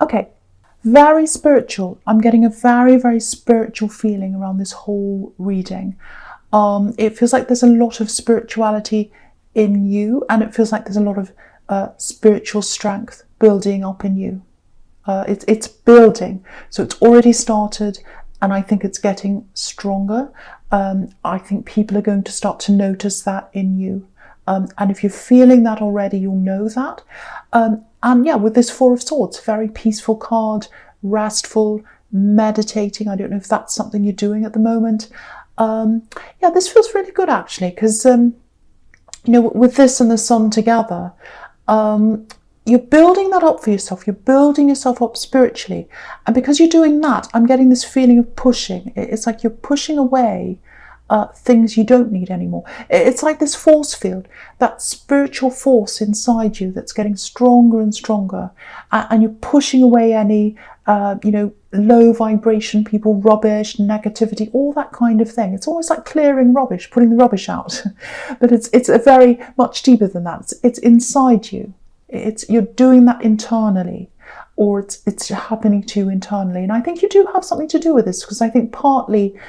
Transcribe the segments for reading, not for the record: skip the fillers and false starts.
Okay, very spiritual. I'm getting a very, very spiritual feeling around this whole reading. It feels like there's a lot of spirituality in you, and it feels like there's a lot of spiritual strength building up in you. It's building, so it's already started, and I think it's getting stronger. I think people are going to start to notice that in you. And if you're feeling that already, you'll know that. And yeah, with this Four of Swords, very peaceful card, restful, meditating. I don't know if that's something you're doing at the moment. Yeah, this feels really good actually, because you know, with this and the Sun together, you're building that up for yourself. You're building yourself up spiritually, and because you're doing that, I'm getting this feeling of pushing. It's like you're pushing away things you don't need anymore. It's like this force field, that spiritual force inside you that's getting stronger and stronger, and you're pushing away any you know, low vibration people, rubbish, negativity, all that kind of thing. It's almost like clearing rubbish, putting the rubbish out. But it's a very much deeper than that. It's inside you. You're doing that internally, or it's happening to you internally. And I think you do have something to do with this, because I think partly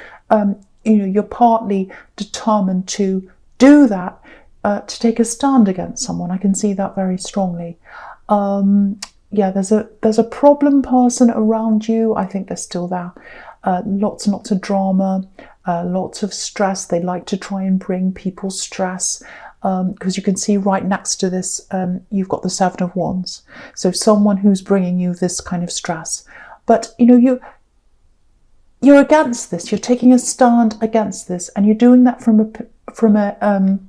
you know, you're partly determined to do that, to take a stand against someone. I can see that very strongly. Yeah, there's a problem person around you. I think they're still there. Lots and lots of drama, lots of stress. They like to try and bring people stress, because you can see right next to this, you've got the Seven of Wands. So someone who's bringing you this kind of stress. But you know, you're against this. You're taking a stand against this, and you're doing that from a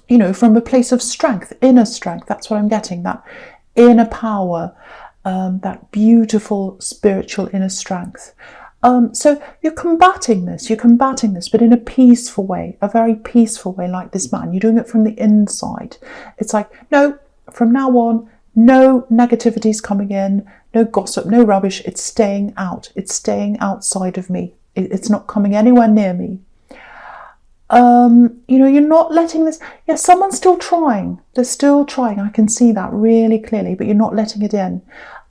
you know, from a place of strength, inner strength. That's what I'm getting. That inner power, that beautiful spiritual inner strength. So you're combating this, but in a peaceful way, a very peaceful way, like this man. You're doing it from the inside. It's like, no, from now on, no negativity's coming in, no gossip, no rubbish. It's staying out. It's staying outside of me. It's not coming anywhere near me. You know, you're not letting this. Yeah, someone's still trying. They're still trying. I can see that really clearly, but you're not letting it in.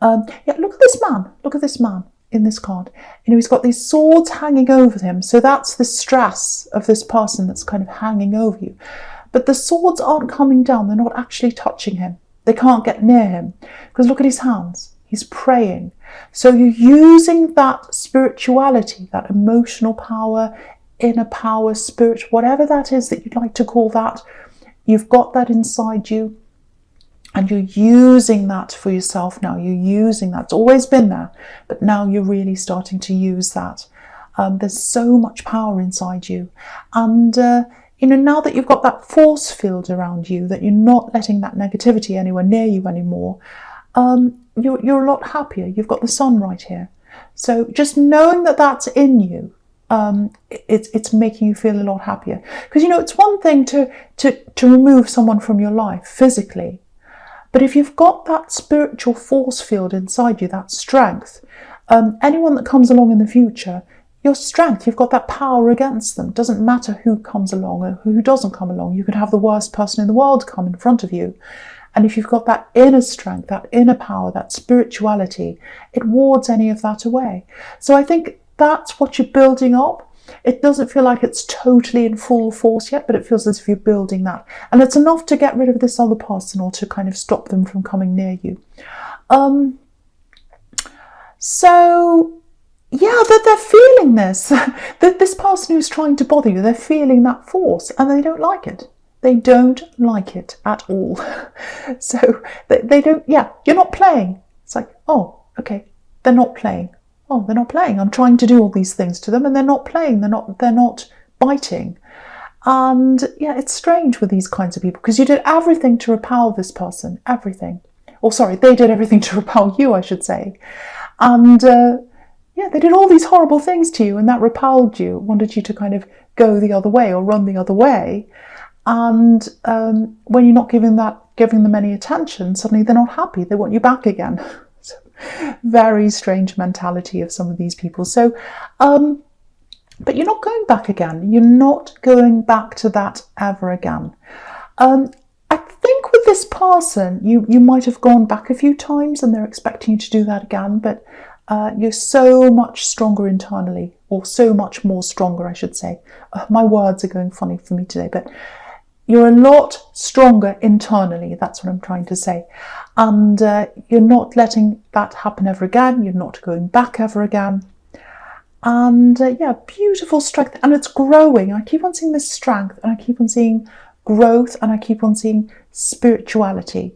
Yeah, look at this man. Look at this man in this card. You know, he's got these swords hanging over him. So that's the stress of this person that's kind of hanging over you. But the swords aren't coming down. They're not actually touching him. They can't get near him, because look at his hands. He's praying. So you're using that spirituality, that emotional power, inner power, spirit, whatever that is that you'd like to call that. You've got that inside you, and you're using that for yourself now. You're using that. It's always been there, but now you're really starting to use that. There's so much power inside you. And you know, now that you've got that force field around you, that you're not letting that negativity anywhere near you anymore, you're a lot happier. You've got the Sun right here. So just knowing that that's in you, it's making you feel a lot happier. Because, you know, it's one thing to remove someone from your life physically, but if you've got that spiritual force field inside you, that strength, anyone that comes along in the future, your strength, you've got that power against them. It doesn't matter who comes along or who doesn't come along. You could have the worst person in the world come in front of you. And if you've got that inner strength, that inner power, that spirituality, it wards any of that away. So I think that's what you're building up. It doesn't feel like it's totally in full force yet, but it feels as if you're building that. And it's enough to get rid of this other person, or to kind of stop them from coming near you. So yeah, they're feeling this. This person who's trying to bother you, they're feeling that force, and they don't like it. They don't like it at all. So they don't, yeah, you're not playing. It's like, oh, okay, they're not playing. Oh, they're not playing. I'm trying to do all these things to them, and they're not playing. They're not biting. And yeah, it's strange with these kinds of people, because you did everything to repel this person, everything. Or sorry, they did everything to repel you, I should say. And yeah, they did all these horrible things to you, and that repelled you, wanted you to kind of go the other way or run the other way. And when you're not giving them any attention, suddenly they're not happy. They want you back again. So, very strange mentality of some of these people. So, but you're not going back again. You're not going back to that ever again. I think with this person, you might have gone back a few times and they're expecting you to do that again, but you're so much stronger internally, or so much more stronger, I should say. My words are going funny for me today, but you're a lot stronger internally, that's what I'm trying to say. And you're not letting that happen ever again, you're not going back ever again. And yeah, beautiful strength, and it's growing. I keep on seeing this strength, and I keep on seeing growth, and I keep on seeing spirituality.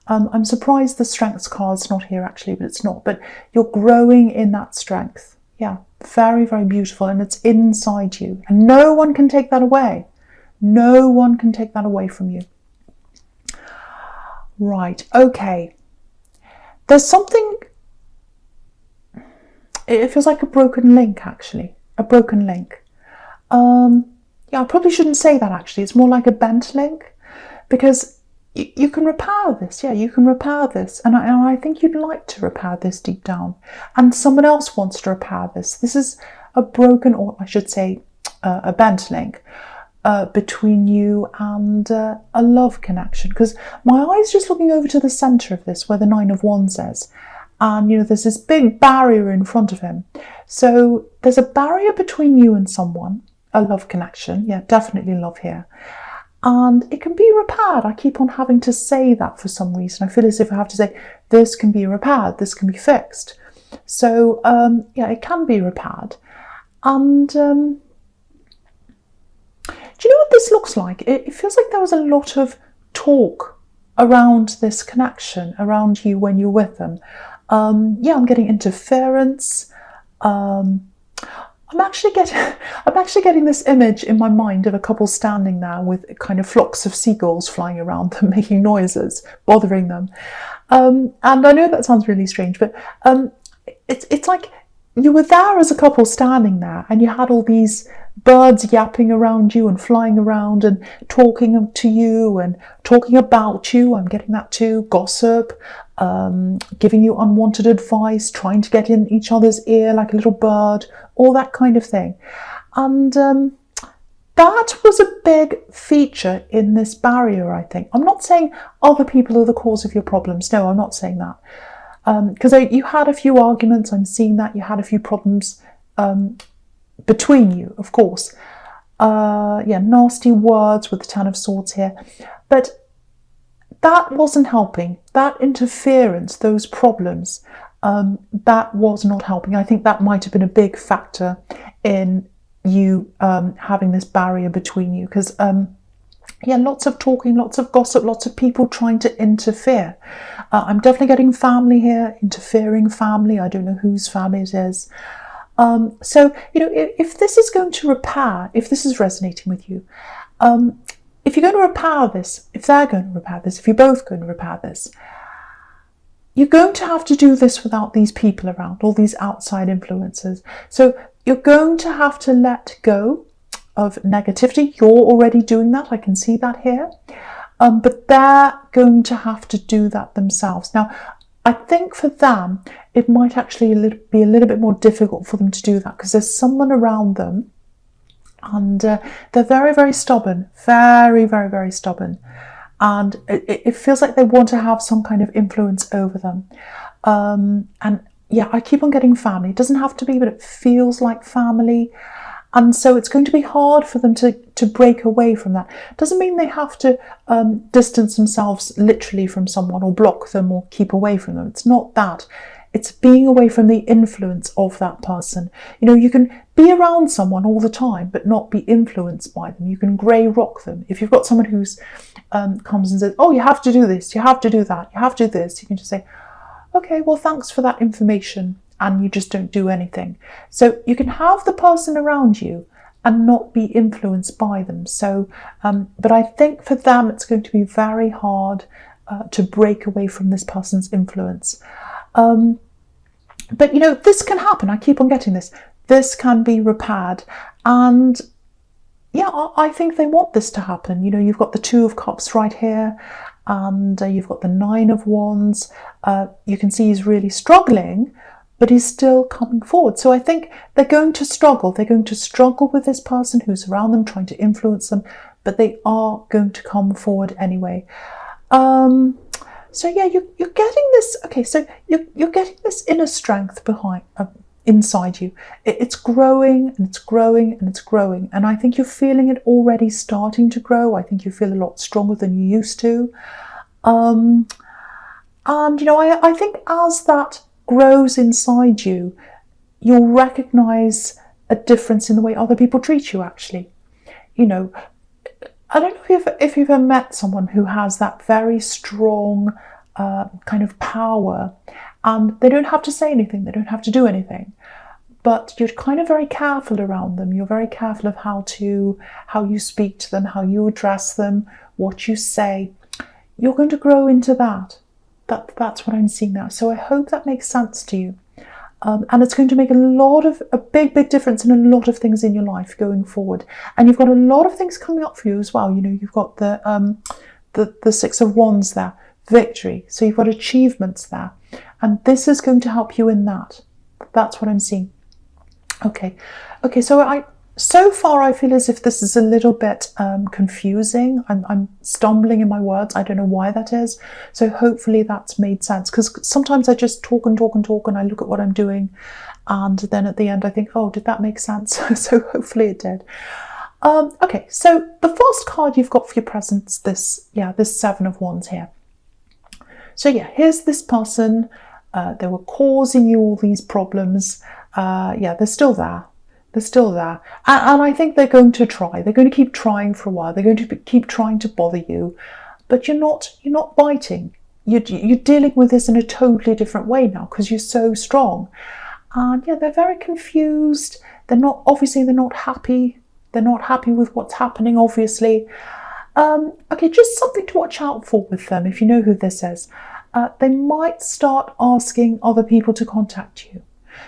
I'm surprised the strengths card's not here actually, but it's not. But you're growing in that strength. Yeah, very, very beautiful, and it's inside you, and no one can take that away. No one can take that away from you. Right, okay. There's something, it feels like a broken link actually, a broken link. Yeah, I probably shouldn't say that actually, it's more like a bent link, because you can repair this, yeah, you can repair this, and I think you'd like to repair this deep down, and someone else wants to repair this. This is a broken, or I should say a bent link between you and a love connection, because my eye's just looking over to the centre of this where the 9 of Wands is, and you know there's this big barrier in front of him. So there's a barrier between you and someone, a love connection, yeah, definitely love here. And it can be repaired. I keep on having to say that for some reason. I feel as if I have to say, this can be repaired, this can be fixed. So, yeah, it can be repaired. And do you know what this looks like? It feels like there was a lot of talk around this connection, around you when you're with them. Yeah, I'm getting interference. I'm actually getting this image in my mind of a couple standing there with kind of flocks of seagulls flying around them, making noises, bothering them. And I know that sounds really strange, but it's like you were there as a couple standing there, and you had all these birds yapping around you and flying around and talking to you and talking about you. I'm getting that too. Gossip, giving you unwanted advice, trying to get in each other's ear like a little bird, all that kind of thing. And that was a big feature in this barrier, I think. I'm not saying other people are the cause of your problems. No, I'm not saying that. Because you had a few arguments, I'm seeing that. You had a few problems between you, of course. Yeah, nasty words with the 10 of Swords here. But that wasn't helping. That interference, those problems, that was not helping. I think that might have been a big factor in you having this barrier between you. Because, yeah, lots of talking, lots of gossip, lots of people trying to interfere. I'm definitely getting family here, interfering family. I don't know whose family it is. So, you know, if this is going to repair, if this is resonating with you, if you're going to repair this, if they're going to repair this, if you're both going to repair this, you're going to have to do this without these people around, all these outside influences. So you're going to have to let go of negativity. You're already doing that. I can see that here. But they're going to have to do that themselves. Now, I think for them, it might actually be a little bit more difficult for them to do that because there's someone around them and they're very, very stubborn, very, very, very stubborn. And it feels like they want to have some kind of influence over them. And yeah, I keep on getting family. It doesn't have to be, but it feels like family. And so it's going to be hard for them to break away from that. Doesn't mean they have to distance themselves literally from someone or block them or keep away from them. It's not that. It's being away from the influence of that person. You know, you can be around someone all the time, but not be influenced by them. You can grey rock them. If you've got someone who's comes and says, oh, you have to do this, you have to do that, you have to do this, you can just say, okay, well, thanks for that information. And you just don't do anything. So you can have the person around you and not be influenced by them. So, but I think for them, it's going to be very hard to break away from this person's influence. But, you know, this can happen. I keep on getting this. This can be repaired. And yeah, I think they want this to happen. You know, you've got the 2 of Cups right here. And you've got the 9 of Wands. You can see he's really struggling, but he's still coming forward. So I think they're going to struggle. They're going to struggle with this person who's around them, trying to influence them, but they are going to come forward anyway. So yeah, you're getting this. Okay, so you're getting this inner strength behind inside you. It's growing and it's growing and it's growing, and I think you're feeling it already starting to grow. I think you feel a lot stronger than you used to. And you know, I think as that grows inside you, you'll recognize a difference in the way other people treat you. Actually, you know, I don't know if you've ever met someone who has that very strong kind of power, and they don't have to say anything, they don't have to do anything, but you're kind of very careful around them. You're very careful of how you speak to them, how you address them, what you say. You're going to grow into that. That's what I'm seeing now. So I hope that makes sense to you. And it's going to make a big difference in a lot of things in your life going forward. And you've got a lot of things coming up for you as well. You know, you've got the Six of Wands there, victory. So you've got achievements there. And this is going to help you in that. That's what I'm seeing. Okay, so far I feel as if this is a little bit confusing. I'm stumbling in my words. I don't know why that is. So hopefully that's made sense, because sometimes I just talk and I look at what I'm doing, and then at the end I think, oh, did that make sense? So hopefully it did. Okay, so the first card you've got for your presence, this Seven of Wands here. So yeah, here's this person. They were causing you all these problems. They're still there. They're still there. And I think they're going to try. They're going to keep trying for a while. They're going to keep trying to bother you. But you're not biting. You're dealing with this in a totally different way now, because you're so strong. And yeah, they're very confused. They're not happy. They're not happy with what's happening, obviously. Okay, just something to watch out for with them, if you know who this is. They might start asking other people to contact you.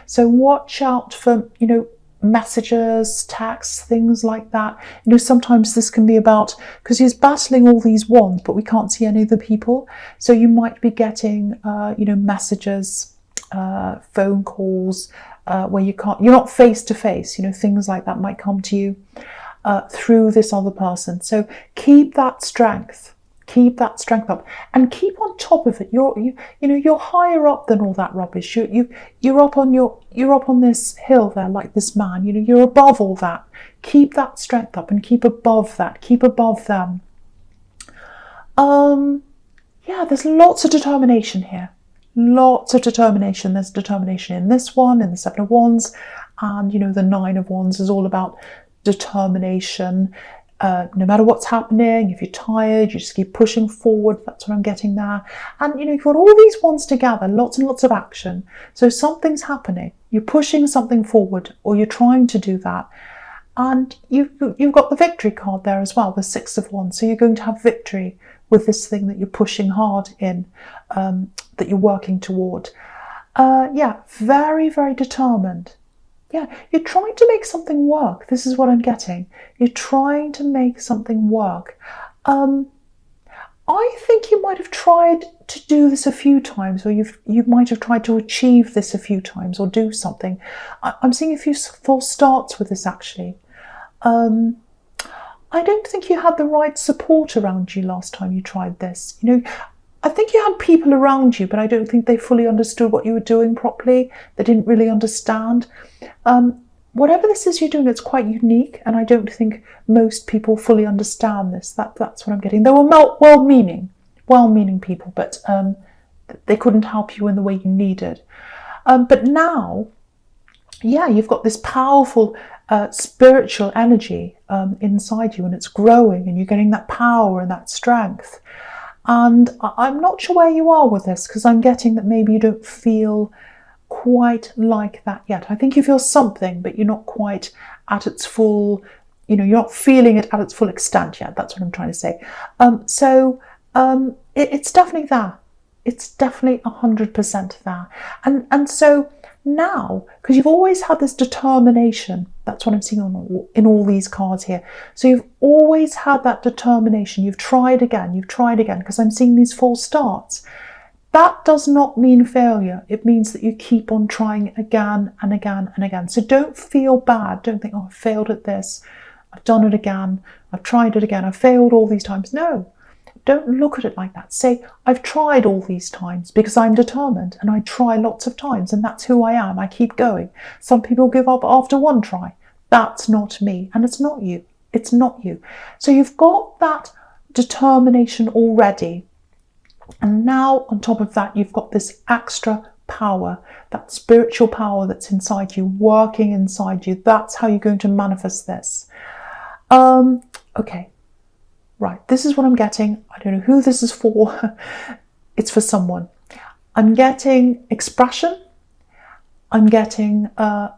So watch out for, you know, messages, texts, things like that. You know, sometimes this can be about, because he's battling all these wands, but we can't see any of the people. So you might be getting, you know, messages, phone calls, where you're not face to face. You know, things like that might come to you through this other person. So keep that strength. Keep that strength up and keep on top of it. You're higher up than all that rubbish. You're up on this hill there, like this man. You know, you're above all that. Keep that strength up and keep above that. Keep above them. There's lots of determination here. Lots of determination. There's determination in this one, in the Seven of Wands, and you know, the Nine of Wands is all about determination. No matter what's happening, if you're tired, you just keep pushing forward. That's what I'm getting there. And you know, you've got all these wands together, lots and lots of action. So something's happening. You're pushing something forward, or you're trying to do that. And you've got the victory card there as well, the Six of Wands. So you're going to have victory with this thing that you're pushing hard in, that you're working toward. Very, very determined. Yeah, you're trying to make something work. This is what I'm getting. You're trying to make something work. I think you might have tried to do this a few times, or you might have tried to achieve this a few times, or do something. I'm seeing a few false starts with this, actually. I don't think you had the right support around you last time you tried this. You know, I think you had people around you, but I don't think they fully understood what you were doing properly. They didn't really understand. Whatever this is you're doing, it's quite unique, and I don't think most people fully understand this. That's what I'm getting. They were well-meaning people, but they couldn't help you in the way you needed. But now, yeah, you've got this powerful spiritual energy inside you, and it's growing, and you're getting that power and that strength. And I'm not sure where you are with this, because I'm getting that maybe you don't feel quite like that yet. I think you feel something, but you're not quite at its full, you know, you're not feeling it at its full extent yet. That's what I'm trying to say. It's definitely there. It's definitely 100% there. And so now, because you've always had this determination, that's what I'm seeing in all these cards here. So you've always had that determination. You've tried again, because I'm seeing these false starts. That does not mean failure. It means that you keep on trying again and again and again. So don't feel bad. Don't think, oh, I failed at this. I've done it again. I've tried it again. I've failed all these times. No, don't look at it like that. Say, I've tried all these times because I'm determined, and I try lots of times, and that's who I am. I keep going. Some people give up after one try. That's not me, and it's not you. It's not you. So you've got that determination already. And now on top of that, you've got this extra power, that spiritual power that's inside you, working inside you. That's how you're going to manifest this. Okay. Right, this is what I'm getting. I don't know who this is for. It's for someone. I'm getting expression. I'm getting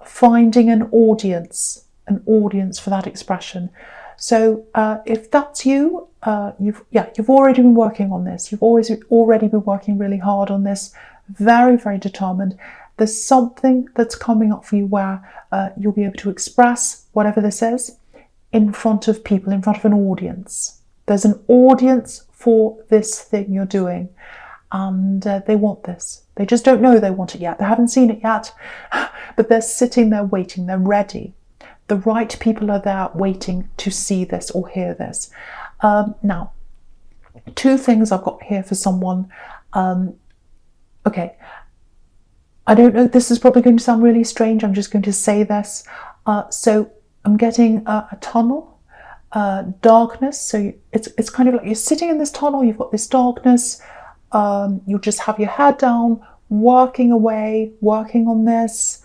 finding an audience for that expression. So if that's you, you've already been working on this. You've already been working really hard on this. Very, very determined. There's something that's coming up for you where you'll be able to express whatever this is in front of people, in front of an audience. There's an audience for this thing you're doing, and they want this. They just don't know they want it yet. They haven't seen it yet, but they're sitting there waiting. They're ready. The right people are there waiting to see this or hear this. Now, two things I've got here for someone. Okay, I don't know. This is probably going to sound really strange. I'm just going to say this. So I'm getting a tunnel. Darkness, so it's kind of like you're sitting in this tunnel, you've got this darkness, you'll just have your head down, working away, working on this,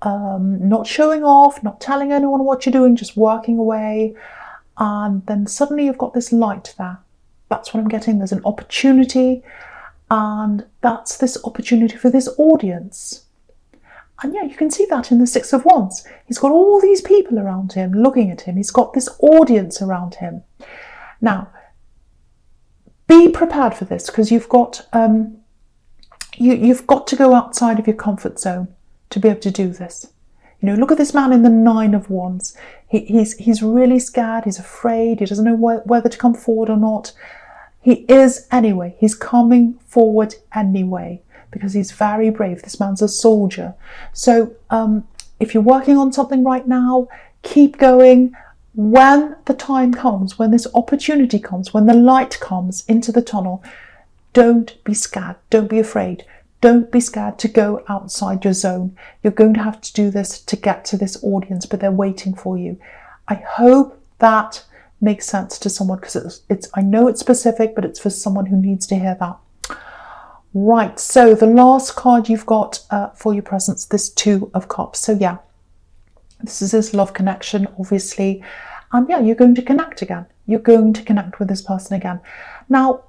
not showing off, not telling anyone what you're doing, just working away, and then suddenly you've got this light there. That's what I'm getting. There's an opportunity, and that's this opportunity for this audience. And yeah, you can see that in the Six of Wands. He's got all these people around him looking at him. He's got this audience around him. Now, be prepared for this, because you've got you've got to go outside of your comfort zone to be able to do this. You know, look at this man in the Nine of Wands. He's really scared. He's afraid. He doesn't know whether to come forward or not. He is anyway. He's coming forward anyway, because he's very brave. This man's a soldier. So if you're working on something right now, keep going. When the time comes, when this opportunity comes, when the light comes into the tunnel, don't be scared. Don't be afraid. Don't be scared to go outside your zone. You're going to have to do this to get to this audience, but they're waiting for you. I hope that makes sense to someone, because it's I know it's specific, but it's for someone who needs to hear that. Right, so the last card you've got for your presence, this Two of Cups. So yeah, this is this love connection, obviously. And yeah, you're going to connect again. You're going to connect with this person again. Now,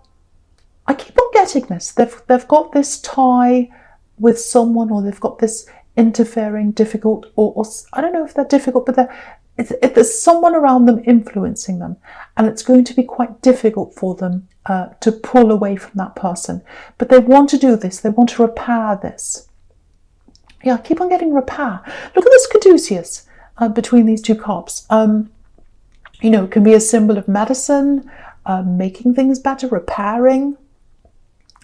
I keep on getting this. They've got this tie with someone, or they've got this interfering, difficult, or I don't know if they're difficult, but there's someone around them influencing them. And it's going to be quite difficult for them to pull away from that person. But they want to do this. They want to repair this. Yeah, I keep on getting repair. Look at this caduceus between these two cups. You know, it can be a symbol of medicine, making things better, repairing.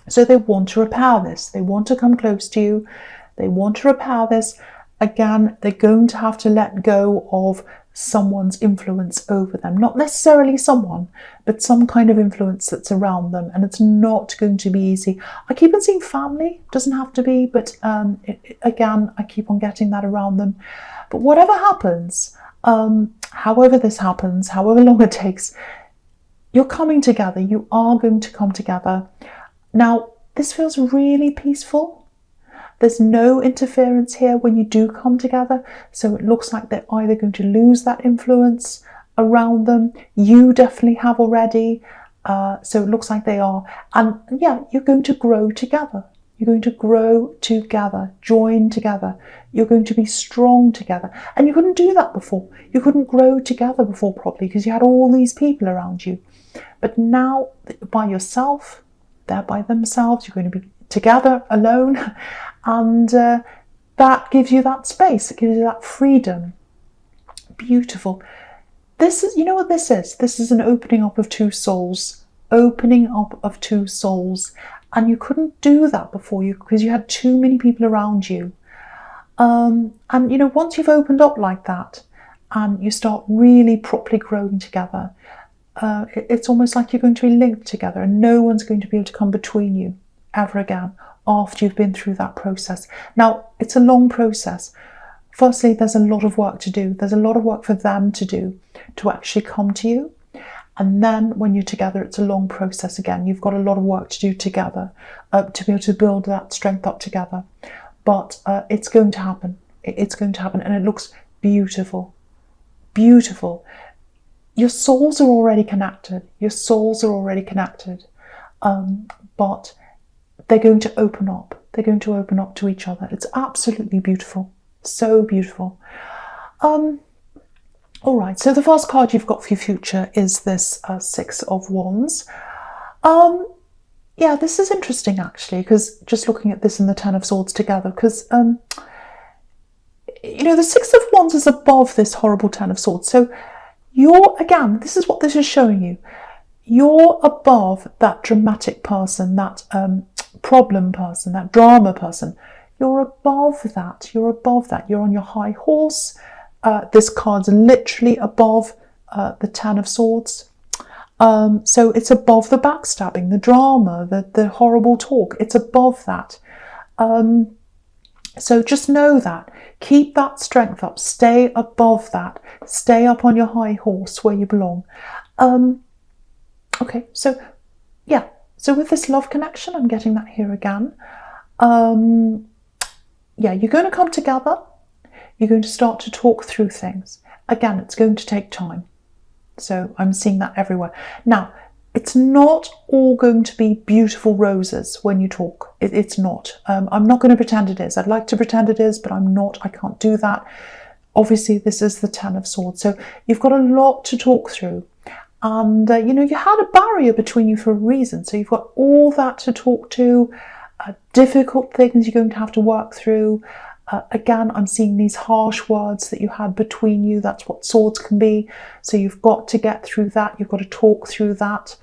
So they want to repair this. They want to come close to you. They want to repair this. Again, they're going to have to let go of someone's influence over them. Not necessarily someone, but some kind of influence that's around them. And it's not going to be easy. I keep on seeing family. Doesn't have to be, but again, I keep on getting that around them. But whatever happens, however this happens, however long it takes, you're coming together. You are going to come together. Now, this feels really peaceful. There's no interference here when you do come together. So it looks like they're either going to lose that influence around them. You definitely have already. So it looks like they are. And yeah, you're going to grow together. You're going to grow together, join together. You're going to be strong together. And you couldn't do that before. You couldn't grow together before properly because you had all these people around you. But now, by yourself, they're by themselves, you're going to be together, alone. And that gives you that space. It gives you that freedom. Beautiful. This is, you know what this is? This is an opening up of two souls. Opening up of two souls. And you couldn't do that before because you had too many people around you. And you know, once you've opened up like that and you start really properly growing together, It's almost like you're going to be linked together, and no one's going to be able to come between you ever again after you've been through that process. Now, it's a long process. Firstly, there's a lot of work to do. There's a lot of work for them to do to actually come to you. And then when you're together, it's a long process again. You've got a lot of work to do together to be able to build that strength up together. But it's going to happen. It's going to happen, and it looks beautiful. Beautiful. Your souls are already connected. Your souls are already connected. But they're going to open up. They're going to open up to each other. It's absolutely beautiful. So beautiful. All right, so the first card you've got for your future is this Six of Wands. Yeah, this is interesting actually, because just looking at this and the Ten of Swords together, because you know, the Six of Wands is above this horrible Ten of Swords. So you're, again, this is what this is showing you. You're above that dramatic person, that problem person, that drama person. You're above that. You're above that. You're on your high horse. This card's literally above the Ten of Swords. So it's above the backstabbing, the drama, the horrible talk. It's above that. So just know that. Keep that strength up. Stay above that. Stay up on your high horse where you belong. Okay, so yeah. So with this love connection, I'm getting that here again. Yeah, you're going to come together. You're going to start to talk through things. Again, it's going to take time. So I'm seeing that everywhere. Now, it's not all going to be beautiful roses when you talk. It's not. I'm not going to pretend it is. I'd like to pretend it is, but I'm not. I can't do that. Obviously, this is the Ten of Swords. So you've got a lot to talk through. And, you know, you had a barrier between you for a reason. So you've got all that to talk to, difficult things you're going to have to work through. Again, I'm seeing these harsh words that you had between you. That's what swords can be. So you've got to get through that. You've got to talk through that.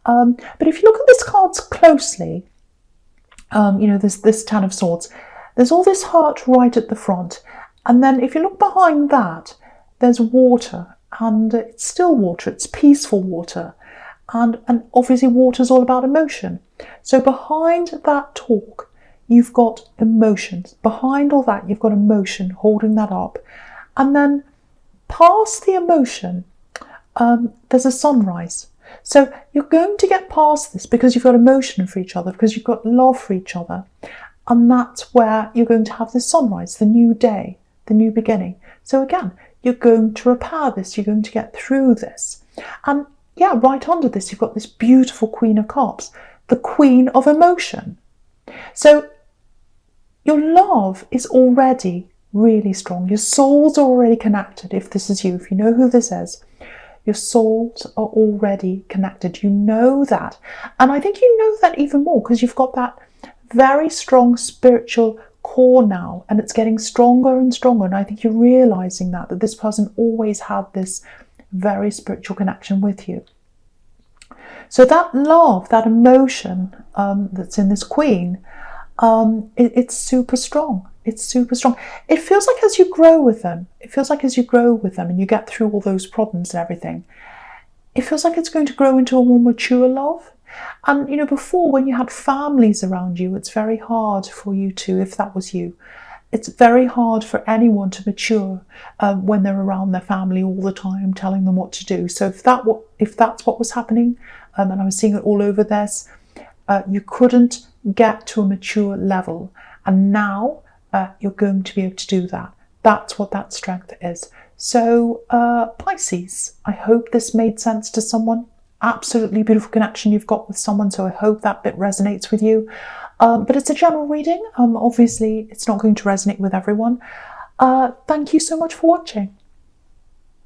But if you look at this cards closely, you know, this Ten of Swords, there's all this hurt right at the front. And then if you look behind that, there's water. And it's still water. It's peaceful water. And obviously water is all about emotion. So behind that talk, you've got emotions. Behind all that, you've got emotion, holding that up. And then past the emotion, there's a sunrise. So you're going to get past this because you've got emotion for each other, because you've got love for each other. And that's where you're going to have the sunrise, the new day, the new beginning. So again, you're going to repair this. You're going to get through this. And yeah, right under this, you've got this beautiful Queen of Cups, the Queen of Emotion. So your love is already really strong. Your souls are already connected. If this is you, if you know who this is, your souls are already connected. You know that. And I think you know that even more because you've got that very strong spiritual core now, and it's getting stronger and stronger. And I think you're realizing that this person always had this very spiritual connection with you. So that love, that emotion that's in this Queen, it's super strong. It's super strong. It feels like as you grow with them, and you get through all those problems and everything, it feels like it's going to grow into a more mature love. And, you know, before when you had families around you, it's very hard for you to, if that was you, it's very hard for anyone to mature when they're around their family all the time, telling them what to do. So if that's what was happening, and I was seeing it all over this, you couldn't get to a mature level. And now you're going to be able to do that. That's what that strength is. So Pisces, I hope this made sense to someone. Absolutely beautiful connection you've got with someone. So I hope that bit resonates with you. But it's a general reading. Obviously, it's not going to resonate with everyone. Thank you so much for watching.